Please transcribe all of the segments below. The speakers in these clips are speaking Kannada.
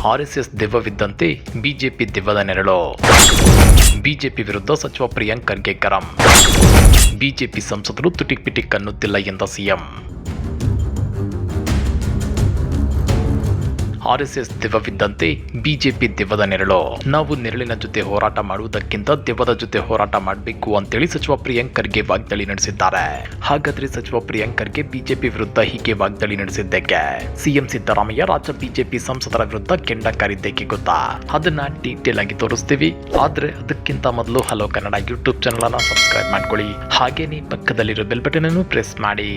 ಆರ್ಎಸ್ಎಸ್ ದೆವ್ವವಿದ್ದಂತೆ ಬಿಜೆಪಿ ದೆವ್ವದ ನೆರಳು. ಬಿಜೆಪಿ ವಿರುದ್ಧ ಸಚಿವ ಪ್ರಿಯಾಂಕ್ ಖರ್ಗೆ ಗರಂ. ಬಿಜೆಪಿ ಸಂಸದರು ತುಟಿಕ್ ಪಿಟಿಕ್ ಅನ್ನುತ್ತಿಲ್ಲ ಎಂದ ಸಿಎಂ. ಆರ್ಎಸ್ಎಸ್ ದೆವ್ವವಿದ್ದಂತೆ ಬಿಜೆಪಿ ದೆವ್ವದ ನೆರಳು. ನಾವು ನೆರಳಿನ ಜೊತೆ ಹೋರಾಟ ಮಾಡುವುದಕ್ಕಿಂತ ದೆವ್ವದ ಜೊತೆ ಹೋರಾಟ ಮಾಡಬೇಕು ಅಂತೇಳಿ ಸಚಿವ ಪ್ರಿಯಾಂಕ್ ಖರ್ಗೆ ವಾಗ್ದಾಳಿ ನಡೆಸಿದ್ದಾರೆ. ಹಾಗಾದ್ರೆ ಸಚಿವ ಪ್ರಿಯಾಂಕ್ ಖರ್ಗೆ ಬಿಜೆಪಿ ವಿರುದ್ಧ ಹೀಗೆ ವಾಗ್ದಾಳಿ ನಡೆಸಿದ್ದಕ್ಕೆ ಸಿಎಂ ಸಿದ್ದರಾಮಯ್ಯ ರಾಜ್ಯ ಬಿಜೆಪಿ ಸಂಸದರ ವಿರುದ್ಧ ಕೆಂಡ ಕಾರಿದ್ದಕ್ಕೆ ಗೊತ್ತಾ? ಅದನ್ನ ಡೀಟೇಲ್ ಆಗಿ ತೋರಿಸ್ತೀವಿ. ಆದ್ರೆ ಅದಕ್ಕಿಂತ ಮೊದಲು ಹಲೋ ಕನ್ನಡ ಯೂಟ್ಯೂಬ್ ಚಾನಲ್ ಅನ್ನ ಸಬ್ಸ್ಕ್ರೈಬ್ ಮಾಡ್ಕೊಳ್ಳಿ. ಹಾಗೇನೆ ಪಕ್ಕದಲ್ಲಿರೋ ಬೆಲ್ ಬಟನ್ ಅನ್ನು ಪ್ರೆಸ್ ಮಾಡಿ.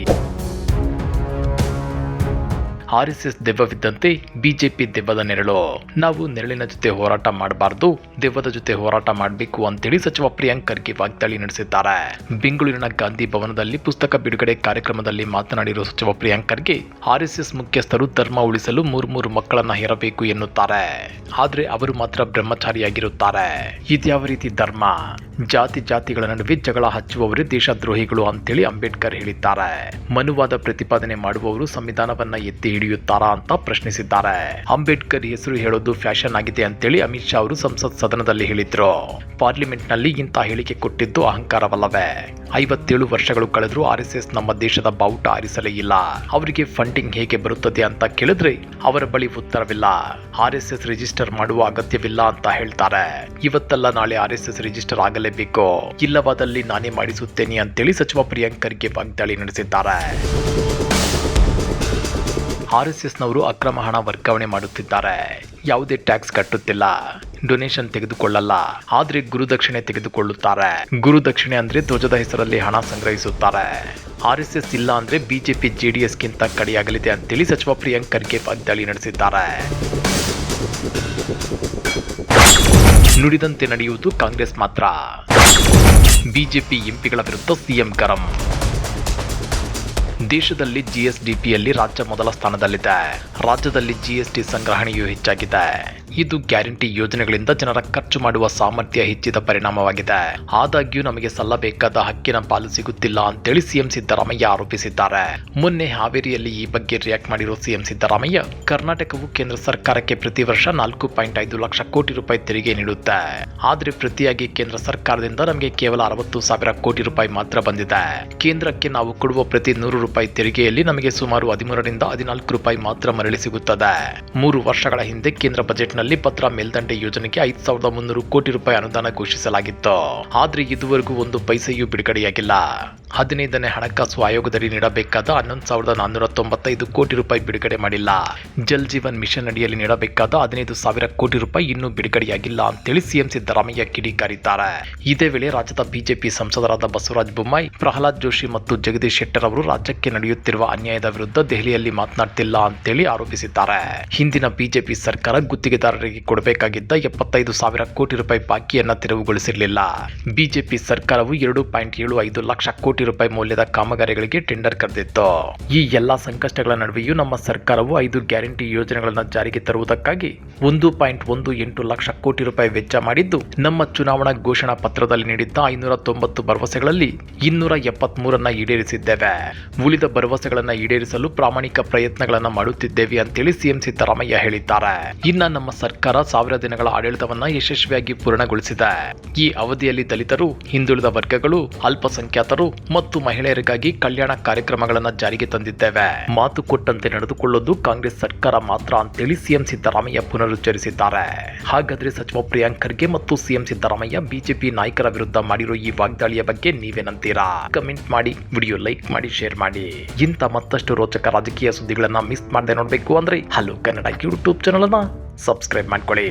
ಆರ್ಎಸ್ಎಸ್ ದೆವ್ವವಿದ್ದಂತೆ ಬಿಜೆಪಿ ದೆವ್ವದ ನೆರಳು. ನಾವು ನೆರಳಿನ ಜೊತೆ ಹೋರಾಟ ಮಾಡಬಾರ್ದು, ದೆವ್ವದ ಜೊತೆ ಹೋರಾಟ ಮಾಡಬೇಕು ಅಂತೇಳಿ ಸಚಿವ ಪ್ರಿಯಾಂಕ್ ಖರ್ಗೆ ವಾಗ್ದಾಳಿ ನಡೆಸಿದ್ದಾರೆ. ಬೆಂಗಳೂರಿನ ಗಾಂಧಿ ಭವನದಲ್ಲಿ ಪುಸ್ತಕ ಬಿಡುಗಡೆ ಕಾರ್ಯಕ್ರಮದಲ್ಲಿ ಮಾತನಾಡಿರುವ ಸಚಿವ ಪ್ರಿಯಾಂಕ್ ಖರ್ಗೆ, ಆರ್ಎಸ್ಎಸ್ ಮುಖ್ಯಸ್ಥರು ಧರ್ಮ ಉಳಿಸಲು ಮೂರು ಮಕ್ಕಳನ್ನ ಹೇರಬೇಕು ಎನ್ನುತ್ತಾರೆ. ಆದ್ರೆ ಅವರು ಮಾತ್ರ ಬ್ರಹ್ಮಚಾರಿಯಾಗಿರುತ್ತಾರೆ. ಇದ್ಯಾವ ರೀತಿ ಧರ್ಮ? ಜಾತಿಗಳ ನಡುವೆ ಜಗಳ ಹಚ್ಚುವವರೇ ದೇಶದ್ರೋಹಿಗಳು ಅಂತೇಳಿ ಅಂಬೇಡ್ಕರ್ ಹೇಳಿದ್ದಾರೆ. ಮನುವಾದ ಪ್ರತಿಪಾದನೆ ಮಾಡುವವರು ಸಂವಿಧಾನವನ್ನ ಎತ್ತಿ ಹಿಡಿಯುತ್ತಾರಾ ಅಂತ ಪ್ರಶ್ನಿಸಿದ್ದಾರೆ. ಅಂಬೇಡ್ಕರ್ ಹೆಸರು ಹೇಳೋದು ಫ್ಯಾಷನ್ ಆಗಿದೆ ಅಂತೇಳಿ ಅಮಿತ್ ಶಾ ಅವರು ಸಂಸತ್ ಸದನದಲ್ಲಿ ಹೇಳಿದ್ರು. ಪಾರ್ಲಿಮೆಂಟ್ ನಲ್ಲಿ ಇಂಥ ಹೇಳಿಕೆ ಕೊಟ್ಟಿದ್ದು ಅಹಂಕಾರವಲ್ಲವೇ? 57 ವರ್ಷಗಳು ಕಳೆದರೂ ಆರ್ಎಸ್ಎಸ್ ನಮ್ಮ ದೇಶದ ಬಾವುಟ ಆರಿಸಲೇ ಇಲ್ಲ. ಅವರಿಗೆ ಫಂಡಿಂಗ್ ಹೇಗೆ ಬರುತ್ತದೆ ಅಂತ ಕೇಳಿದ್ರೆ ಅವರ ಬಳಿ ಉತ್ತರವಿಲ್ಲ. ಆರ್ಎಸ್ಎಸ್ ರಿಜಿಸ್ಟರ್ ಮಾಡುವ ಅಗತ್ಯವಿಲ್ಲ ಅಂತ ಹೇಳ್ತಾರೆ. ಇವತ್ತಲ್ಲ ನಾಳೆ ಆರ್ಎಸ್ಎಸ್ ರಿಜಿಸ್ಟರ್ ಆಗಲೇಬೇಕು, ಇಲ್ಲವಾದಲ್ಲಿ ನಾನೇ ಮಾಡಿಸುತ್ತೇನೆ ಅಂತೇಳಿ ಸಚಿವ ಪ್ರಿಯಾಂಕ್ ಖರ್ಗೆ ವಾಗ್ದಾಳಿ ನಡೆಸಿದ್ದಾರೆ. ಆರ್ಎಸ್ಎಸ್ನವರು ಅಕ್ರಮ ಹಣ ವರ್ಗಾವಣೆ ಮಾಡುತ್ತಿದ್ದಾರೆ. ಯಾವುದೇ ಟ್ಯಾಕ್ಸ್ ಕಟ್ಟುತ್ತಿಲ್ಲ, ಡೊನೇಷನ್ ತೆಗೆದುಕೊಳ್ಳಲ್ಲ, ಆದ್ರೆ ಗುರುದಕ್ಷಿಣೆ ತೆಗೆದುಕೊಳ್ಳುತ್ತಾರೆ. ಗುರುದಕ್ಷಿಣೆ ಅಂದ್ರೆ ಧ್ವಜದ ಹೆಸರಲ್ಲಿ ಹಣ ಸಂಗ್ರಹಿಸುತ್ತಾರೆ. ಆರ್ಎಸ್ಎಸ್ ಇಲ್ಲ ಅಂದ್ರೆ ಬಿಜೆಪಿ ಜೆಡಿಎಸ್ಗಿಂತ ಕಡಿಯಾಗಲಿದೆ ಅಂತೇಳಿ ಸಚಿವ ಪ್ರಿಯಾಂಕ್ ಖರ್ಗೆ ವಾಗ್ದಾಳಿ ನಡೆಸಿದ್ದಾರೆ. ನುಡಿದಂತೆ ನಡೆಯುವುದು ಕಾಂಗ್ರೆಸ್ ಮಾತ್ರ. ಬಿಜೆಪಿ ಎಂಪಿಗಳ ವಿರುದ್ಧ ಸಿಎಂ ಗರಂ. ದೇಶದಲ್ಲಿ ಜಿಎಸ್ಡಿಪಿಯಲ್ಲಿ ರಾಜ್ಯ ಮೊದಲ ಸ್ಥಾನದಲ್ಲಿದೆ. ರಾಜ್ಯದಲ್ಲಿ ಜಿಎಸ್ಟಿ ಸಂಗ್ರಹಣೆಯೂ ಹೆಚ್ಚಾಗಿದೆ. ಇದು ಗ್ಯಾರಂಟಿ ಯೋಜನೆಗಳಿಂದ ಜನರ ಖರ್ಚು ಮಾಡುವ ಸಾಮರ್ಥ್ಯ ಹೆಚ್ಚಿದ ಪರಿಣಾಮವಾಗಿದೆ. ಆದಾಗ್ಯೂ ನಮಗೆ ಸಲ್ಲಬೇಕಾದ ಹಕ್ಕಿನ ಪಾಲು ಸಿಗುತ್ತಿಲ್ಲ ಅಂತೇಳಿ ಸಿಎಂ ಸಿದ್ದರಾಮಯ್ಯ ಆರೋಪಿಸಿದ್ದಾರೆ. ಮೊನ್ನೆ ಹಾವೇರಿಯಲ್ಲಿ ಈ ಬಗ್ಗೆ ರಿಯಾಕ್ಟ್ ಮಾಡಿರುವ ಸಿಎಂ ಸಿದ್ದರಾಮಯ್ಯ, ಕರ್ನಾಟಕವು ಕೇಂದ್ರ ಸರ್ಕಾರಕ್ಕೆ ಪ್ರತಿ ವರ್ಷ 4.5 ಲಕ್ಷ ಕೋಟಿ ರೂಪಾಯಿ ತೆರಿಗೆ ನೀಡುತ್ತೆ. ಆದ್ರೆ ಪ್ರತಿಯಾಗಿ ಕೇಂದ್ರ ಸರ್ಕಾರದಿಂದ ನಮಗೆ ಕೇವಲ 60,000 ಕೋಟಿ ರೂಪಾಯಿ ಮಾತ್ರ ಬಂದಿದೆ. ಕೇಂದ್ರಕ್ಕೆ ನಾವು ಕೊಡುವ ಪ್ರತಿ 100 ರೂಪಾಯಿ ತೆರಿಗೆಯಲ್ಲಿ ನಮಗೆ ಸುಮಾರು 13ರಿಂದ 14 ರೂಪಾಯಿ ಮಾತ್ರ ಮರಳಿ ಸಿಗುತ್ತದೆ. 3 ವರ್ಷಗಳ ಹಿಂದೆ ಕೇಂದ್ರ ಬಜೆಟ್ನಲ್ಲಿ ಭದ್ರಾ ಮೇಲ್ದಂಡೆ ಯೋಜನೆಗೆ 5,300 ಕೋಟಿ ರೂಪಾಯಿ ಅನುದಾನ ಘೋಷಿಸಲಾಗಿತ್ತು. ಆದ್ರೆ ಇದುವರೆಗೂ 1 ಪೈಸೆಯೂ ಬಿಡುಗಡೆಯಾಗಿಲ್ಲ. 15ನೇ ಹಣಕಾಸು ಆಯೋಗದಲ್ಲಿ ನೀಡಬೇಕಾದ 11,495 ಕೋಟಿ ರೂಪಾಯಿ ಬಿಡುಗಡೆ ಮಾಡಿಲ್ಲ. ಜಲ್ ಜೀವನ್ ಮಿಷನ್ ಅಡಿಯಲ್ಲಿ ನೀಡಬೇಕಾದ 15,000 ಕೋಟಿ ರೂಪಾಯಿ ಇನ್ನೂ ಬಿಡುಗಡೆಯಾಗಿಲ್ಲ ಅಂತೇಳಿ ಸಿಎಂ ಸಿದ್ದರಾಮಯ್ಯ ಕಿಡಿಕಾರಿದ್ದಾರೆ. ಇದೇ ವೇಳೆ ರಾಜ್ಯದ ಬಿಜೆಪಿ ಸಂಸದರಾದ ಬಸವರಾಜ ಬೊಮ್ಮಾಯಿ, ಪ್ರಹ್ಲಾದ್ ಜೋಶಿ ಮತ್ತು ಜಗದೀಶ್ ಶೆಟ್ಟರ್ ಅವರು ರಾಜ್ಯಕ್ಕೆ ನಡೆಯುತ್ತಿರುವ ಅನ್ಯಾಯದ ವಿರುದ್ಧ ದೆಹಲಿಯಲ್ಲಿ ಮಾತನಾಡ್ತಿಲ್ಲ ಅಂತೇಳಿ ಆರೋಪಿಸಿದ್ದಾರೆ. ಹಿಂದಿನ ಬಿಜೆಪಿ ಸರ್ಕಾರ ಗುತ್ತಿಗೆದಾರರಿಗೆ ಕೊಡಬೇಕಾಗಿದ್ದ 75,000 ಕೋಟಿ ರೂಪಾಯಿ ಬಾಕಿಯನ್ನ ತೆರವುಗೊಳಿಸಿರಲಿಲ್ಲ. ಬಿಜೆಪಿ ಸರ್ಕಾರವು 2.75 ಲಕ್ಷ ಕೋಟಿ ರೂಪಾಯಿ ಮೌಲ್ಯದ ಕಾಮಗಾರಿಗಳಿಗೆ ಟೆಂಡರ್ ಕರೆದಿತ್ತು. ಈ ಎಲ್ಲಾ ಸಂಕಷ್ಟಗಳ ನಡುವೆಯೂ ನಮ್ಮ ಸರ್ಕಾರವು 5 ಗ್ಯಾರಂಟಿ ಯೋಜನೆಗಳನ್ನು ಜಾರಿಗೆ ತರುವುದಕ್ಕಾಗಿ 1.18 ಲಕ್ಷ ಕೋಟಿ ರೂಪಾಯಿ ವೆಚ್ಚ ಮಾಡಿದ್ದು, ನಮ್ಮ ಚುನಾವಣಾ ಘೋಷಣಾ ಪತ್ರದಲ್ಲಿ ನೀಡಿದ್ದ 590 ಭರವಸೆಗಳಲ್ಲಿ 273 ಈಡೇರಿಸಿದ್ದೇವೆ. ಉಳಿದ ಭರವಸೆಗಳನ್ನು ಈಡೇರಿಸಲು ಪ್ರಾಮಾಣಿಕ ಪ್ರಯತ್ನಗಳನ್ನು ಮಾಡುತ್ತಿದ್ದೇವೆ ಅಂತೇಳಿ ಸಿಎಂ ಸಿದ್ದರಾಮಯ್ಯ ಹೇಳಿದ್ದಾರೆ. ಇನ್ನ ನಮ್ಮ ಸರ್ಕಾರ 1000 ದಿನಗಳ ಆಡಳಿತವನ್ನ ಯಶಸ್ವಿಯಾಗಿ ಪೂರ್ಣಗೊಳಿಸಿದೆ. ಈ ಅವಧಿಯಲ್ಲಿ ದಲಿತರು, ಹಿಂದುಳಿದ ವರ್ಗಗಳು, ಅಲ್ಪಸಂಖ್ಯಾತರು ಮತ್ತು ಮಹಿಳೆಯರಿಗಾಗಿ ಕಲ್ಯಾಣ ಕಾರ್ಯಕ್ರಮಗಳನ್ನು ಜಾರಿಗೆ ತಂದಿದ್ದೇವೆ. ಮಾತು ಕೊಟ್ಟಂತೆ ನಡೆದುಕೊಳ್ಳೋದು ಕಾಂಗ್ರೆಸ್ ಸರ್ಕಾರ ಮಾತ್ರ ಅಂತೇಳಿ ಸಿಎಂ ಸಿದ್ದರಾಮಯ್ಯ ಪುನರುಚ್ಚರಿಸಿದ್ದಾರೆ. ಹಾಗಾದ್ರೆ ಸಚಿವ ಪ್ರಿಯಾಂಕ್ ಖರ್ಗೆ ಮತ್ತು ಸಿಎಂ ಸಿದ್ದರಾಮಯ್ಯ ಬಿಜೆಪಿ ನಾಯಕರ ವಿರುದ್ಧ ಮಾಡಿರೋ ಈ ವಾಗ್ದಾಳಿಯ ಬಗ್ಗೆ ನೀವೇನಂತೀರಾ? ಕಮೆಂಟ್ ಮಾಡಿ, ವಿಡಿಯೋ ಲೈಕ್ ಮಾಡಿ, ಶೇರ್ ಮಾಡಿ. ಇಂಥ ಮತ್ತಷ್ಟು ರೋಚಕ ರಾಜಕೀಯ ಸುದ್ದಿಗಳನ್ನ ಮಿಸ್ ಮಾಡದೆ ನೋಡಬೇಕು ಅಂದ್ರೆ ಹಲೋ ಕನ್ನಡ ಯೂಟ್ಯೂಬ್ ಚಾನಲ್ ಅನ್ನ ಸಬ್ಸ್ಕ್ರೈಬ್ ಮಾಡ್ಕೊಳ್ಳಿ.